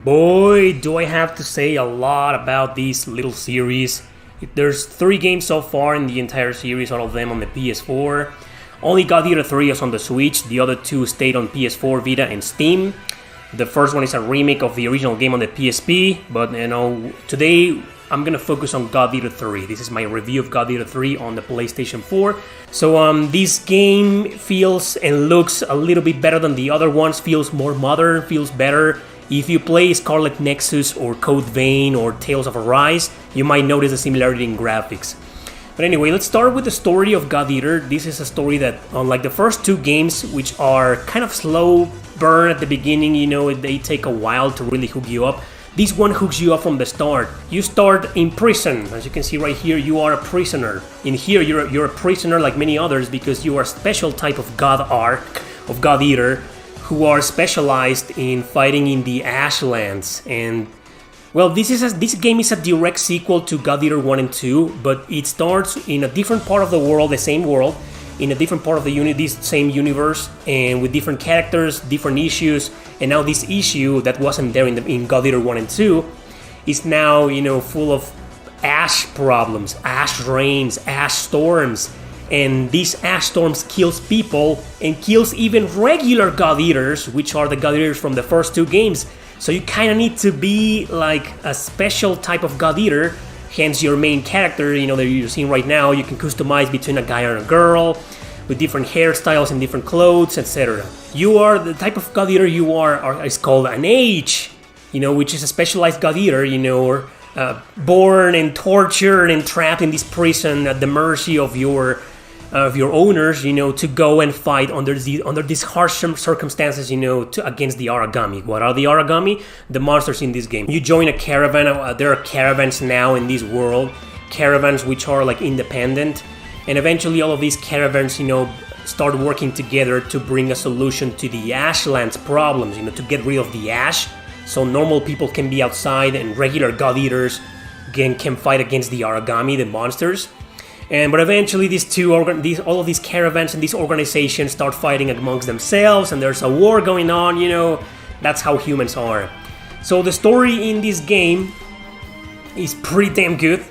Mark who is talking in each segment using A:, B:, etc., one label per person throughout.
A: Boy, do I have to say a lot about this little series. There's 3 games so far in the entire series, all of them on the PS4. Only God Eater 3 is on the Switch, the other 2 stayed on PS4, Vita, and Steam. The first one is a remake of the original game on the PSP, but today I'm gonna focus on God Eater 3. This is my review of God Eater 3 on the PlayStation 4. So this game feels and looks a little bit better than the other ones, feels more modern, feels better. If you play Scarlet Nexus or Code Vein or Tales of Arise, you might notice a similarity in graphics. But anyway, let's start with the story of God Eater. This is a story that, unlike the first 2 games, which are kind of slow burn at the beginning, they take a while to really hook you up. This one hooks you up from the start. You start in prison. As you can see right here, you are a prisoner. In here, you're a prisoner like many others because you are a special type of God Eater, who are specialized in fighting in the Ashlands. And well, this game is a direct sequel to God Eater 1 and 2, but it starts in a different part of the world, the same world, in a different part of this same universe, and with different characters, different issues. And now this issue that wasn't there in God Eater 1 and 2 is now, full of ash problems, ash rains, ash storms. And these ash storms kills people and kills even regular God Eaters, which are the God Eaters from the first 2 games. So you kind of need to be like a special type of God Eater, hence your main character, that you're seeing right now. You can customize between a guy and a girl with different hairstyles and different clothes, etc. You are the type of God Eater you are is called an H, which is a specialized God Eater, born and tortured and trapped in this prison at the mercy of your owners, to go and fight under these harsh circumstances, against the Aragami. What are the Aragami? The monsters in this game. You join a caravan. There are caravans now in this world, caravans which are like independent, and eventually all of these caravans, start working together to bring a solution to the Ashlands problems, to get rid of the ash, so normal people can be outside and regular God Eaters can fight against the Aragami, the monsters. But eventually all of these caravans and these organizations start fighting amongst themselves, and there's a war going on, that's how humans are. So the story in this game is pretty damn good,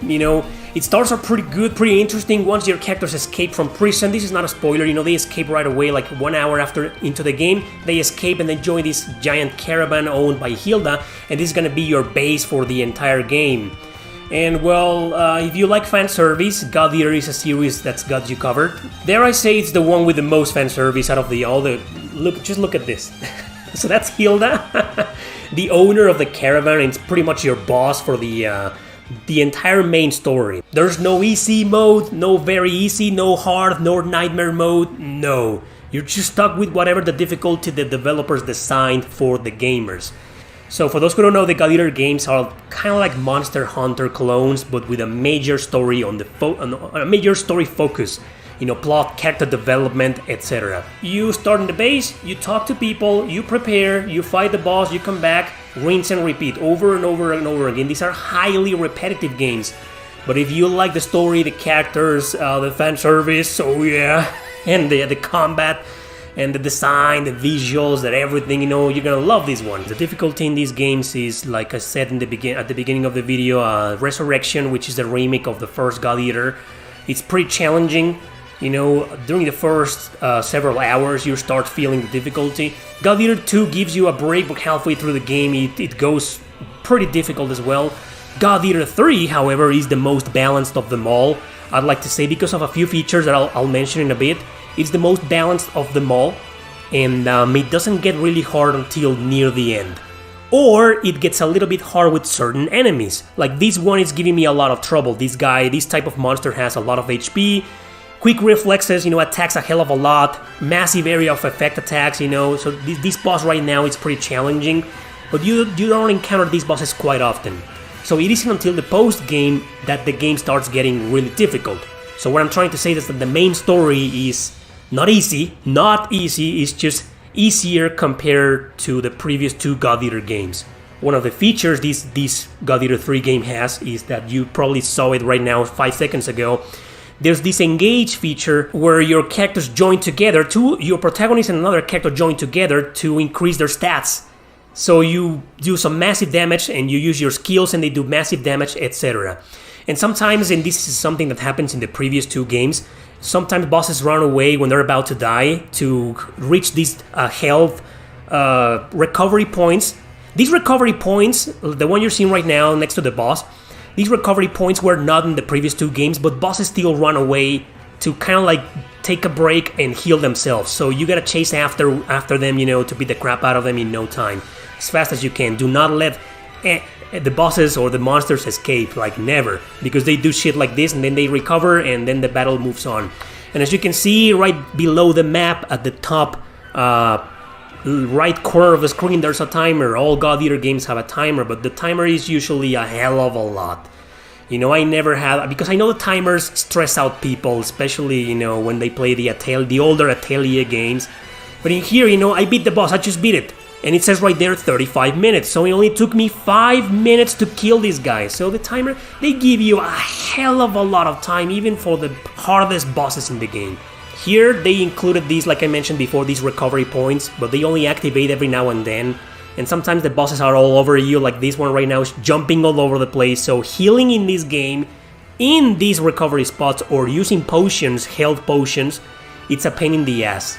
A: It starts out pretty good, pretty interesting once your characters escape from prison. This is not a spoiler, they escape right away, like 1 hour into the game. They escape and they join this giant caravan owned by Hilda, and this is gonna be your base for the entire game. And well, if you like fan service, God Eater is a series that's got you covered. Dare I say it's the one with the most fan service out of all the. Just look at this. So that's Hilda, the owner of the caravan, and it's pretty much your boss for the entire main story. There's no easy mode, no very easy, no hard, no nightmare mode. No, you're just stuck with whatever the difficulty the developers designed for the gamers. So for those who don't know, the God Eater games are kind of like Monster Hunter clones, but with a major story a major story focus, plot, character development, etc. You start in the base, you talk to people, you prepare, you fight the boss, you come back, rinse and repeat over and over and over again. These are highly repetitive games, but if you like the story, the characters, the fan service, and the combat, and the design, the visuals, that everything, you're gonna love this one. The difficulty in these games is, like I said at the beginning of the video, Resurrection, which is the remake of the first God Eater. It's pretty challenging. During the first several hours, you start feeling the difficulty. God Eater 2 gives you a break, but halfway through the game, it goes pretty difficult as well. God Eater 3, however, is the most balanced of them all, I'd like to say, because of a few features that I'll mention in a bit. It's the most balanced of them all, and it doesn't get really hard until near the end. Or it gets a little bit hard with certain enemies. Like this one is giving me a lot of trouble. This type of monster has a lot of HP, quick reflexes, attacks a hell of a lot, massive area of effect attacks, so this boss right now is pretty challenging, but you don't encounter these bosses quite often. So it isn't until the post-game that the game starts getting really difficult. So what I'm trying to say is that the main story is not easy, it's just easier compared to the previous 2 God Eater games. One of the features this God Eater 3 game has is that you probably saw it right now 5 seconds ago. There's this engage feature where your characters join together, your protagonist and another character join together to increase their stats. So you do some massive damage and you use your skills and they do massive damage, etc. And sometimes, and this is something that happens in the previous 2 games, sometimes bosses run away when they're about to die to reach these health recovery points. These recovery points, the one you're seeing right now next to the boss, these recovery points were not in the previous 2 games, but bosses still run away to kind of like take a break and heal themselves. So you gotta chase after them, to beat the crap out of them in no time, as fast as you can. Do not let the bosses or the monsters escape, like never, because they do shit like this and then they recover and then the battle moves on. And as you can see right below the map at the top right corner of the screen, there's a timer. All God Eater games have a timer, but the timer is usually a hell of a lot. I never had, because I know the timers stress out people, especially, when they play the older Atelier games. But in here, I beat the boss, I just beat it. And it says right there 35 minutes, so it only took me 5 minutes to kill this guy. So the timer, they give you a hell of a lot of time, even for the hardest bosses in the game. Here, they included these, like I mentioned before, these recovery points, but they only activate every now and then. And sometimes the bosses are all over you, like this one right now is jumping all over the place. So healing in this game, in these recovery spots, or using potions, health potions, it's a pain in the ass.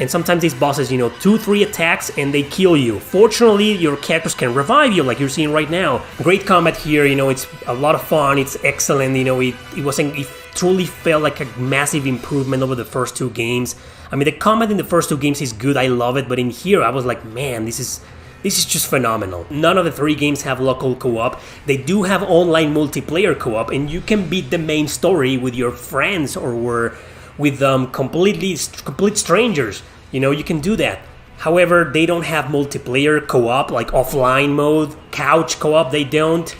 A: And sometimes these bosses, 2-3 attacks and they kill you. Fortunately, your characters can revive you, like you're seeing right now. Great combat here, it's a lot of fun, it's excellent, it truly felt like a massive improvement over the first 2 games. I mean, the combat in the first 2 games is good, I love it, but in here I was like, man, this is just phenomenal. None of the 3 games have local co-op. They do have online multiplayer co-op, and you can beat the main story with your friends or with complete strangers. You can do that. However, they don't have multiplayer co-op, like offline mode, couch co-op, they don't.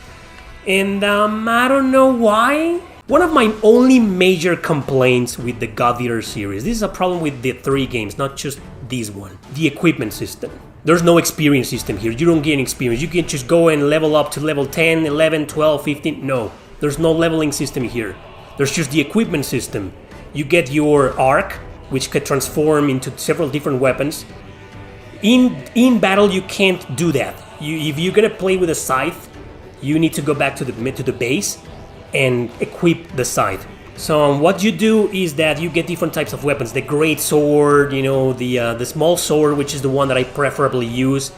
A: And I don't know why. One of my only major complaints with the God Eater series, this is a problem with the 3 games, not just this one, the equipment system. There's no experience system here. You don't gain experience. You can just go and level up to level 10, 11, 12, 15. No, there's no leveling system here. There's just the equipment system. You get your arc, which can transform into several different weapons. In battle, you can't do that. If you're gonna play with a scythe, you need to go back to the base and equip the scythe. So what you do is that you get different types of weapons. The great sword, the small sword, which is the one that I preferably use,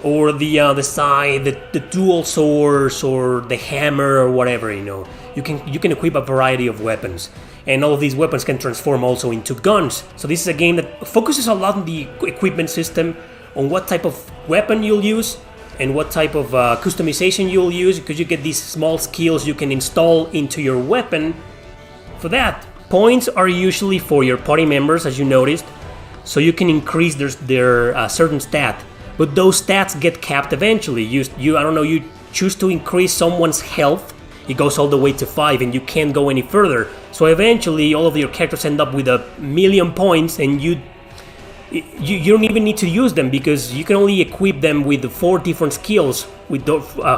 A: or the scythe, the dual swords, or the hammer, or whatever. You can equip a variety of weapons, and all of these weapons can transform also into guns. So this is a game that focuses a lot on the equipment system, on what type of weapon you'll use, and what type of customization you'll use, because you get these small skills you can install into your weapon. For that, points are usually for your party members, as you noticed, so you can increase their certain stat. But those stats get capped eventually. You choose to increase someone's health, it goes all the way to 5, and you can't go any further. So eventually, all of your characters end up with 1,000,000 points, and you don't even need to use them, because you can only equip them with 4 different skills, with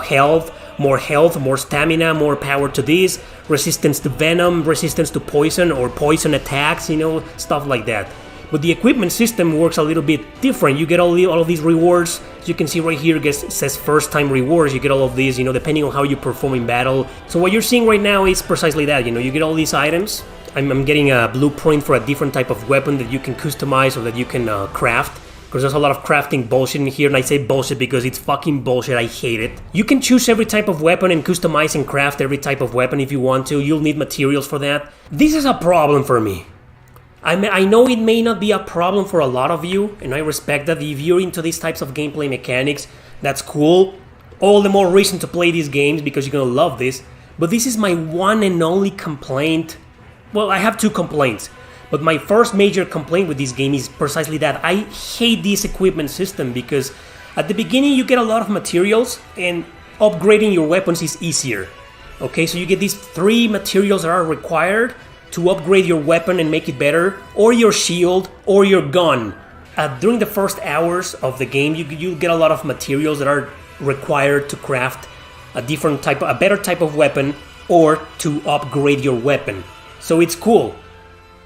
A: health, more stamina, more power to this, resistance to venom, resistance to poison, or poison attacks, stuff like that. But the equipment system works a little bit different. You get all of these rewards. As you can see right here, it says first time rewards. You get all of these, depending on how you perform in battle. So what you're seeing right now is precisely that. You get all these items. I'm getting a blueprint for a different type of weapon that you can customize or that you can craft. Because there's a lot of crafting bullshit in here, and I say bullshit because it's fucking bullshit, I hate it. You can choose every type of weapon and customize and craft every type of weapon if you want to. You'll need materials for that. This is a problem for me. I know it may not be a problem for a lot of you, and I respect that. If you're into these types of gameplay mechanics, that's cool. All the more reason to play these games, because you're gonna love this. But this is my one and only complaint. Well, I have 2 complaints. But my first major complaint with this game is precisely that. I hate this equipment system, because at the beginning you get a lot of materials and upgrading your weapons is easier. Okay, so you get these 3 materials that are required to upgrade your weapon and make it better, or your shield, or your gun. During the first hours of the game, you get a lot of materials that are required to craft a better type of weapon, or to upgrade your weapon. So it's cool.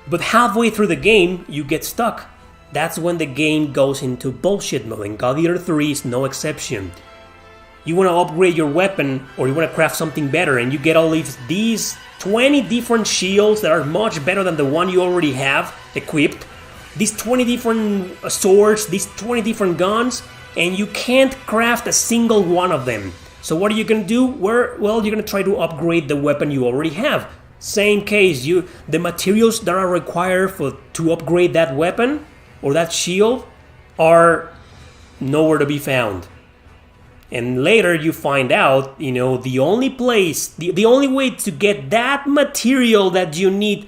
A: But halfway through the game, you get stuck. that's when the game goes into bullshit mode, and God Eater 3 is no exception. You want to upgrade your weapon, or you want to craft something better, and you get all these 20 different shields that are much better than the one you already have equipped, these 20 different swords, these 20 different guns, and you can't craft a single one of them. So what are you going to do? Well, you're going to try to upgrade the weapon you already have. Same case, the materials that are required to upgrade that weapon or that shield are nowhere to be found. And later you find out, the only place, the only way to get that material that you need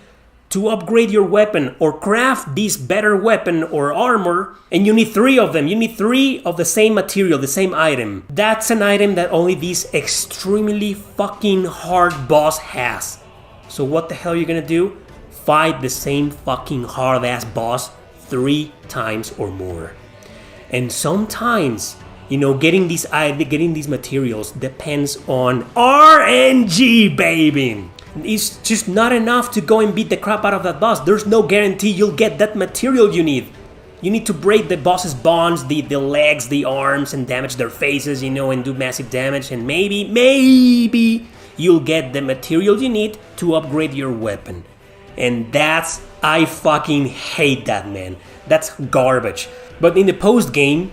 A: to upgrade your weapon or craft this better weapon or armor, and you need 3 of them. You need 3 of the same material, the same item. That's an item that only this extremely fucking hard boss has. So what the hell are you gonna do? Fight the same fucking hard ass boss 3 times or more. And sometimes, getting these materials depends on RNG, baby. It's just not enough to go and beat the crap out of that boss. There's no guarantee you'll get that material you need. You need to break the boss's bonds, the legs, the arms, and damage their faces, and do massive damage. And maybe you'll get the material you need to upgrade your weapon. And I fucking hate that, man. That's garbage. But in the post-game,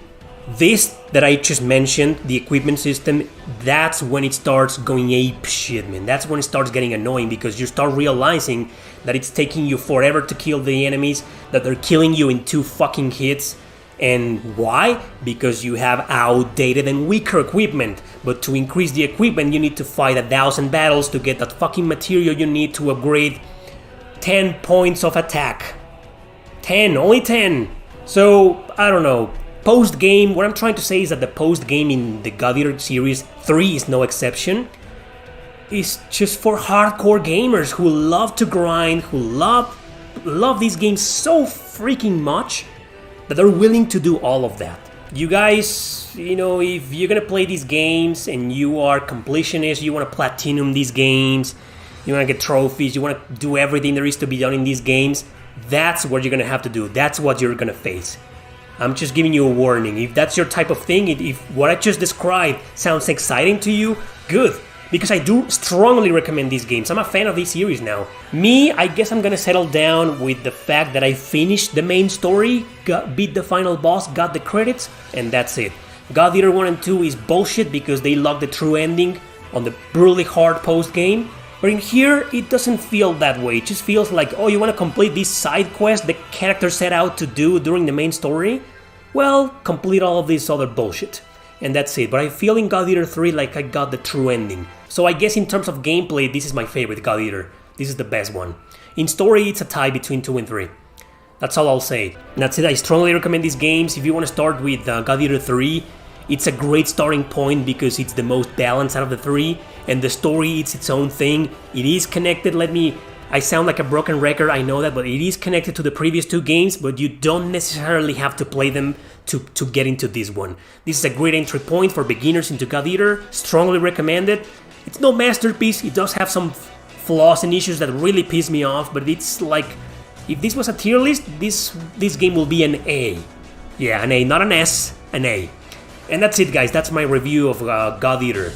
A: this that I just mentioned, the equipment system, that's when it starts going ape shit, man. That's when it starts getting annoying, because you start realizing that it's taking you forever to kill the enemies, that they're killing you in 2 fucking hits. And why? Because you have outdated and weaker equipment. But to increase the equipment, you need to fight 1,000 battles to get that fucking material you need to upgrade 10 points of attack. 10, only 10. So, I don't know. Post-game, what I'm trying to say is that the post-game in the God Eater series 3 is no exception. It's just for hardcore gamers who love to grind, who love these games so freaking much that they're willing to do all of that. You guys, if you're gonna play these games and you are completionists, you want to platinum these games, you want to get trophies, you want to do everything there is to be done in these games, that's what you're gonna have to do. That's what you're gonna face. I'm just giving you a warning. If that's your type of thing, if what I just described sounds exciting to you, good. Because I do strongly recommend these games. I'm a fan of this series now. Me, I guess I'm gonna settle down with the fact that I finished the main story, beat the final boss, got the credits, and that's it. God Eater 1 and 2 is bullshit because they locked the true ending on the brutally hard post-game. But in here, it doesn't feel that way. It just feels like, oh, you want to complete this side quest the character set out to do during the main story? Well, complete all of this other bullshit. And that's it. But I feel in God Eater 3 like I got the true ending. So I guess in terms of gameplay, this is my favorite God Eater. This is the best one. In story, it's a tie between 2 and 3. That's all I'll say. And that's it. I strongly recommend these games. If you want to start with God Eater 3, it's a great starting point because it's the most balanced out of the 3. And the story, it's its own thing. It is connected. I sound like a broken record, I know that, but it is connected to the previous 2 games, but you don't necessarily have to play them to get into this one. This is a great entry point for beginners into God Eater. Strongly recommend it. It's no masterpiece. It does have some flaws and issues that really piss me off, but it's like, if this was a tier list, this game will be an A. Yeah, an A, not an S, an A. And that's it, guys. That's my review of God Eater.